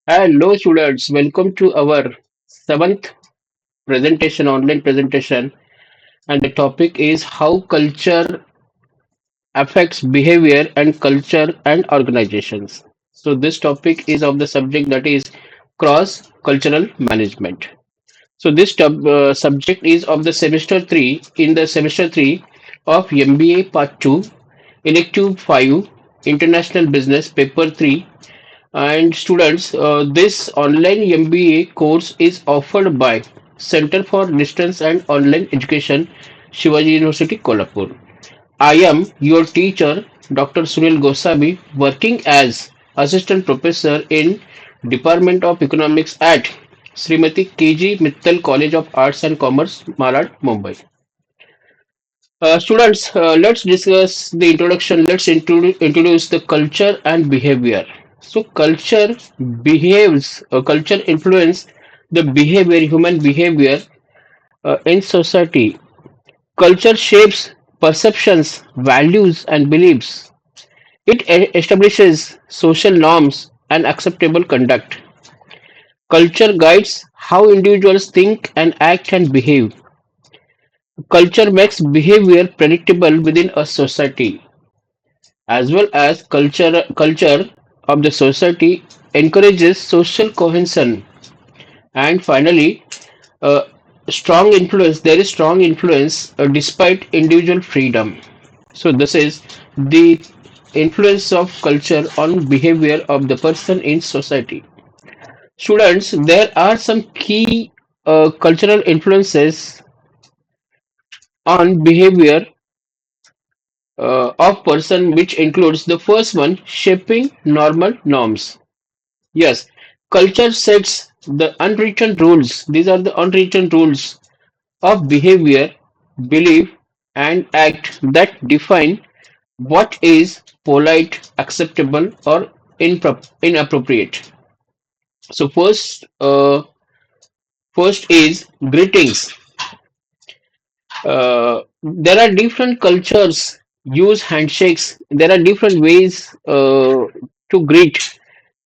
Hello students, welcome to our seventh presentation, online presentation, and the topic is how culture affects behavior and culture and organizations. So this topic is of the subject that is cross-cultural management. So this subject is of the semester 3 in the semester 3 of MBA part 2, elective 5, international business paper 3. And students, this online MBA course is offered by Center for Distance and Online Education, Shivaji University, Kolhapur. I am your teacher, Dr. Sunil Goswami, working as Assistant Professor in Department of Economics at Srimati KG Mittal College of Arts and Commerce, Malad, Mumbai. Students, let's discuss the introduction. Let's introduce the culture and behavior. So, culture influence the behavior, human behavior in society. Culture shapes perceptions, values, and beliefs. It establishes social norms and acceptable conduct. Culture guides how individuals think and act and behave. Culture makes behavior predictable within a society, as well as culture of the society encourages social cohesion. And finally, uh, strong influence there is strong influence despite individual freedom. So this is the influence of culture on behavior of the person in society. Students, there are some key cultural influences on behavior of person, which includes the first one, shaping normal norms. Yes, culture sets the unwritten rules. These are the unwritten rules of behavior, belief, and act that define what is polite, acceptable, or inappropriate. So first is greetings. There are different cultures use handshakes. There are different ways to greet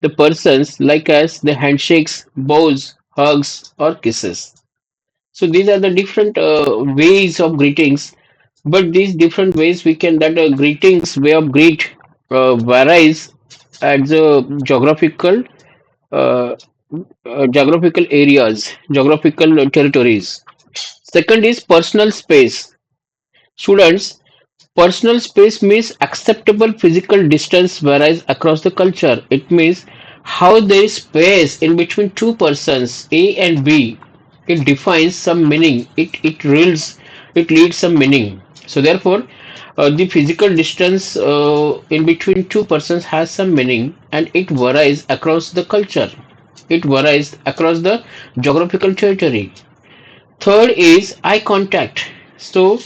the persons, like as the handshakes, bows, hugs, or kisses. So these are the different ways of greetings. But these different ways we can that greetings way of greet varies at the uh, geographical areas, geographical territories. Second is personal space. Students, personal space means acceptable physical distance varies across the culture. It means how there is space in between two persons, A and B. It defines some meaning. It leads some meaning. So therefore, the physical distance in between two persons has some meaning, and it varies across the culture. It varies across the geographical territory. Third is eye contact. So,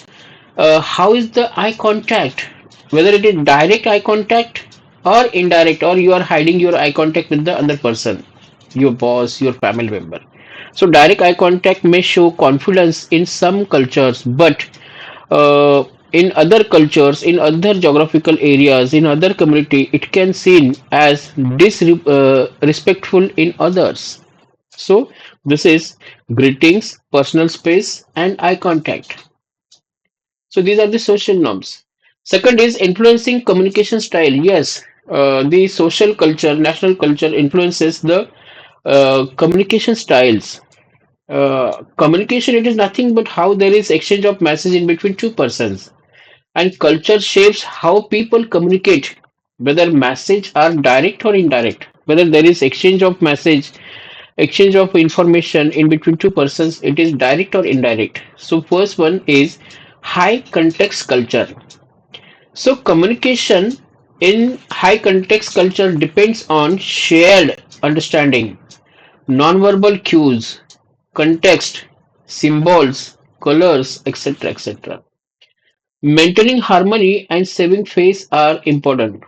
how is the eye contact? Whether it is direct eye contact or indirect, or you are hiding your eye contact with the other person, your boss, your family member. So, direct eye contact may show confidence in some cultures, but in other cultures, in other geographical areas, in other community, it can seen as disrespectful in others. So this is greetings, personal space, and eye contact. So these are the social norms. Second is influencing communication style. Yes, the social culture, national culture influences the communication styles. Communication, it is nothing but how there is exchange of message in between two persons, and culture shapes how people communicate, whether message are direct or indirect, whether there is exchange of information in between two persons, it is direct or indirect. So first one is high context culture. So communication in high context culture depends on shared understanding, nonverbal cues, context, symbols, colors, etc., etc. Maintaining harmony and saving face are important.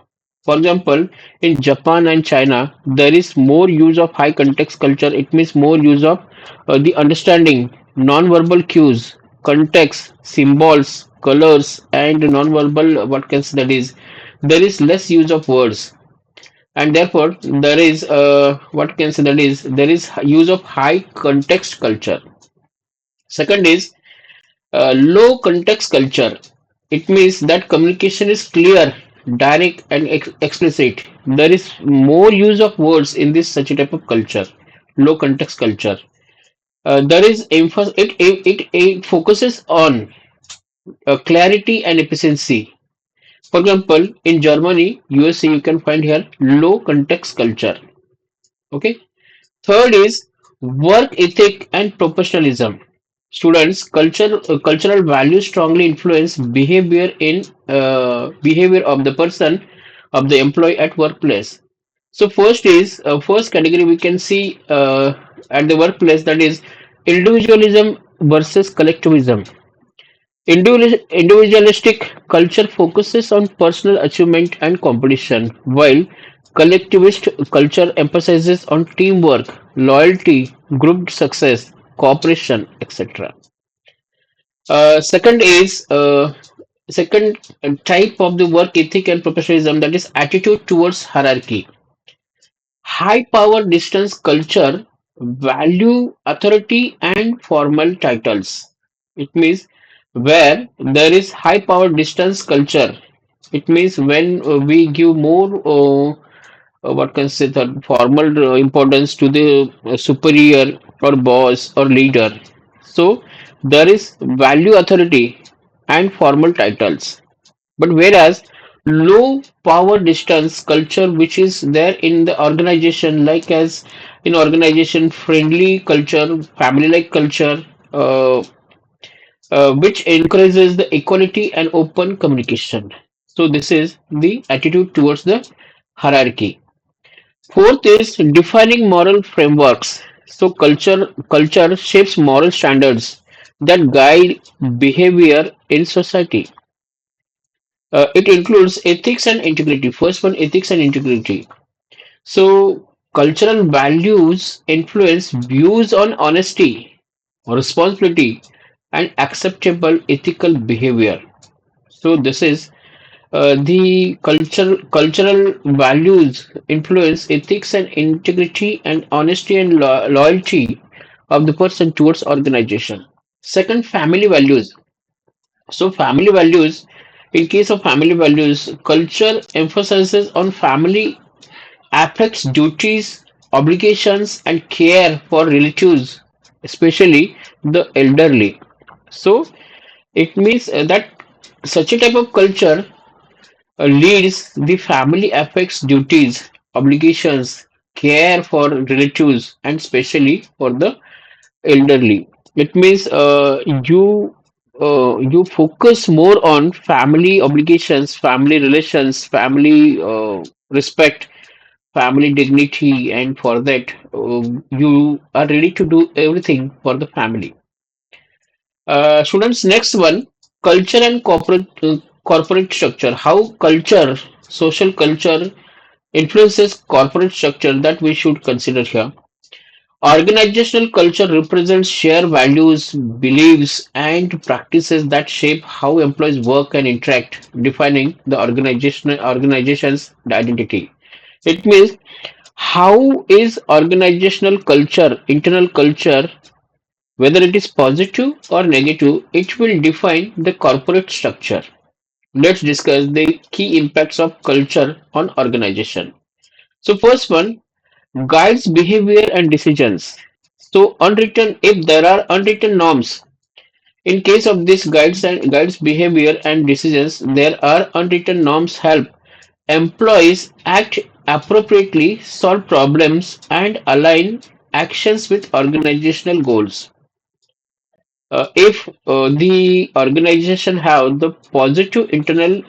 For example, in Japan and China, there is more use of high context culture. It means more use of the understanding, non-verbal cues, context, symbols, colors, and non-verbal what can that is. There is less use of words. and therefore there is what can say that is there is use of high context culture. Second is low context culture. It means that communication is clear, direct, and explicit. There is more use of words in this such a type of culture, low context culture. There is emphasis. It focuses on clarity and efficiency. For example, in Germany, USA, you can find here low context culture. Okay. Third is work ethic and professionalism. Students, cultural values strongly influence behavior of the person of the employee at workplace. So first category we can see at the workplace, that is individualism versus collectivism. Individualistic culture focuses on personal achievement and competition, while collectivist culture emphasizes on teamwork, loyalty, group success, cooperation, etc. Second type of the work ethic and professionalism, that is attitude towards hierarchy. High power distance culture value authority and formal titles. It means where there is high power distance culture. It means when we give more what can say that formal importance to the superior or boss or leader. So there is value authority and formal titles. But whereas low power distance culture, which is there in the organization, like as in organization friendly culture, family like culture, which encourages the equality and open communication. So this is the attitude towards the hierarchy. Fourth is defining moral frameworks. So culture shapes moral standards that guide behavior in society. It includes ethics and integrity. First one, ethics and integrity. So, cultural values influence views on honesty, responsibility, and acceptable ethical behavior. So, this is the cultural values influence ethics and integrity and honesty and loyalty of the person towards organization. Second, family values. So family values, in case of family values, culture emphasizes on family affects duties, obligations, and care for relatives, especially the elderly. So it means that such a type of culture leads the family affects duties, obligations, care for relatives, and especially for the elderly. It means you focus more on family obligations, family relations, family respect, family dignity, and for that you are ready to do everything for the family. Students, next one, culture and corporate structure. How culture, social culture influences corporate structure, that we should consider here. Organizational culture represents shared values, beliefs, and practices that shape how employees work and interact, defining the organization's identity. It means how is organizational culture, internal culture, whether it is positive or negative, it will define the corporate structure. Let's discuss the key impacts of culture on organization. So first one, guides behavior and decisions. So unwritten, if there are unwritten norms, in case of this guides behavior and decisions, there are unwritten norms help employees act appropriately, solve problems, and align actions with organizational goals. If the organization have the positive internal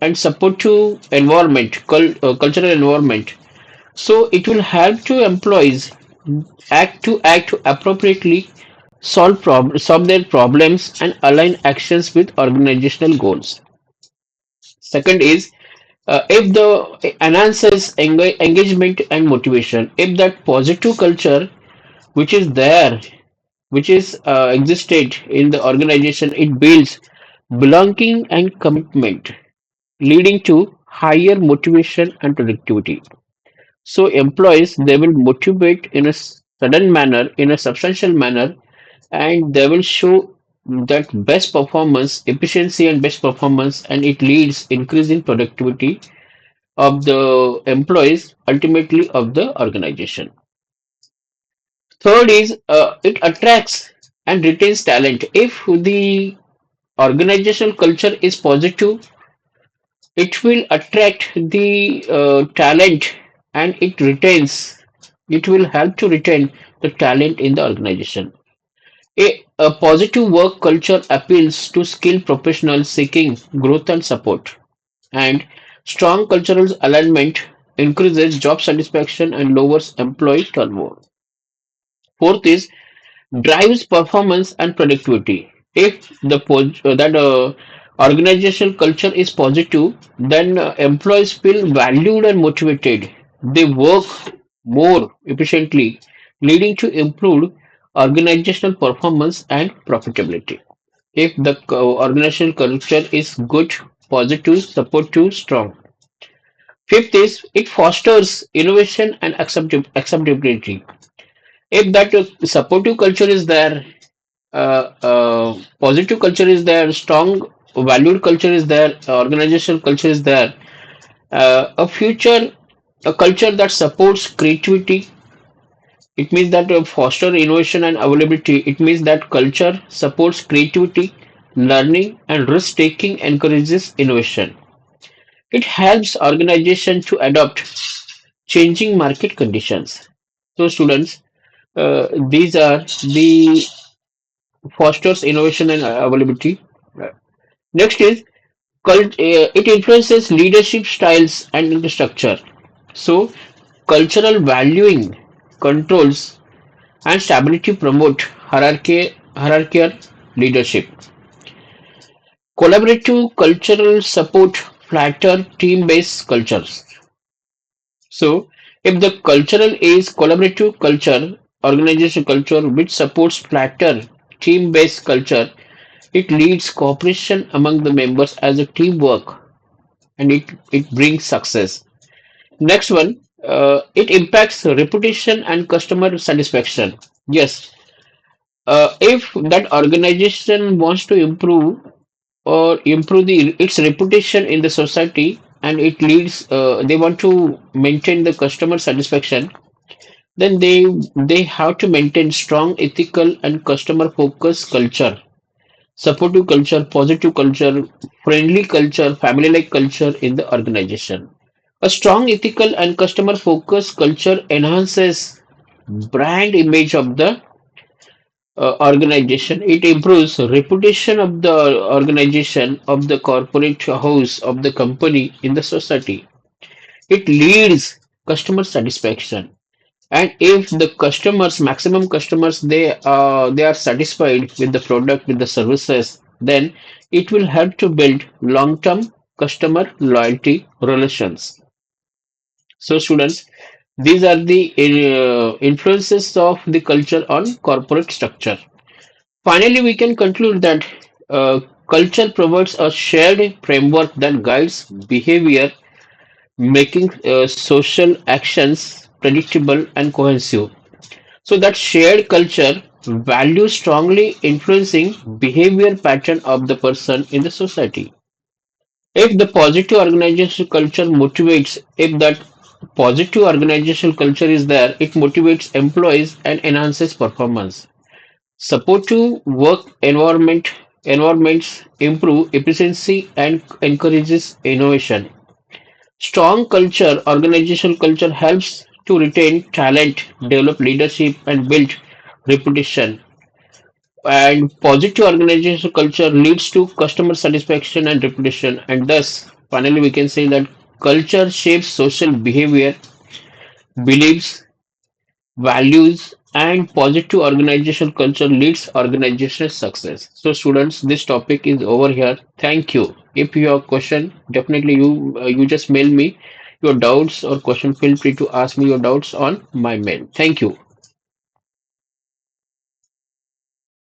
and supportive environment, cultural environment, so it will help to employees act appropriately, solve their problems, and align actions with organizational goals. Second is if the enhances engagement and motivation. If that positive culture which is there, which is existed in the organization, it builds belonging and commitment, leading to higher motivation and productivity. So employees they will motivate in a sudden manner, in a substantial manner, and they will show that best performance, efficiency and best performance, and it leads increasing productivity of the employees, ultimately of the organization. Third is it attracts and retains talent. If the organizational culture is positive, it will attract the talent and it will help to retain the talent in the organization. A positive work culture appeals to skilled professionals seeking growth and support, and strong cultural alignment increases job satisfaction and lowers employee turnover. Fourth is drives performance and productivity. If that organizational culture is positive, then employees feel valued and motivated. They work more efficiently, leading to improved organizational performance and profitability. If the organizational culture is good, positive, supportive, strong. Fifth is it fosters innovation and acceptability. If that supportive culture is there, positive culture is there, strong valued culture is there, organizational culture is there, a culture that supports creativity, it means that foster innovation and availability, it means that culture supports creativity, learning, and risk taking encourages innovation. It helps organization to adapt changing market conditions. So students, these are the fosters innovation and availability. Next is it influences leadership styles and infrastructure. So, cultural valuing controls and stability promote hierarchical leadership. Collaborative cultural support flatter team-based cultures. So, if the cultural is collaborative culture, organizational culture which supports flatter team-based culture, it leads cooperation among the members as a teamwork and it brings success. Next one, it impacts reputation and customer satisfaction. Yes, if that organization wants to improve or improve its reputation in the society and they want to maintain the customer satisfaction, then they have to maintain strong ethical and customer focused culture, supportive culture, positive culture, friendly culture, family like culture in the organization. A strong ethical and customer focused culture enhances brand image of the organization. It improves reputation of the organization, of the corporate house, of the company in the society. It leads customer satisfaction. And if the customers, maximum customers, they are satisfied with the product, with the services, then it will help to build long-term customer loyalty relations. So, students, these are the influences of the culture on corporate structure. Finally, we can conclude that culture provides a shared framework that guides behavior, making social actions predictable and cohesive. So that shared culture value strongly influencing behavior pattern of the person in the society. If the positive organizational culture motivates, if that positive organizational culture is there, it motivates employees and enhances performance. Supportive work environments improve efficiency and encourages innovation. Strong culture, organizational culture helps to retain talent, develop leadership, and build reputation. And positive organizational culture leads to customer satisfaction and reputation. And thus, finally, we can say that culture shapes social behavior, beliefs, values, and positive organizational culture leads organizational success. So, students, this topic is over here. Thank you. If you have question, definitely you just mail me your doubts or question. Feel free to ask me your doubts on my mail. Thank you.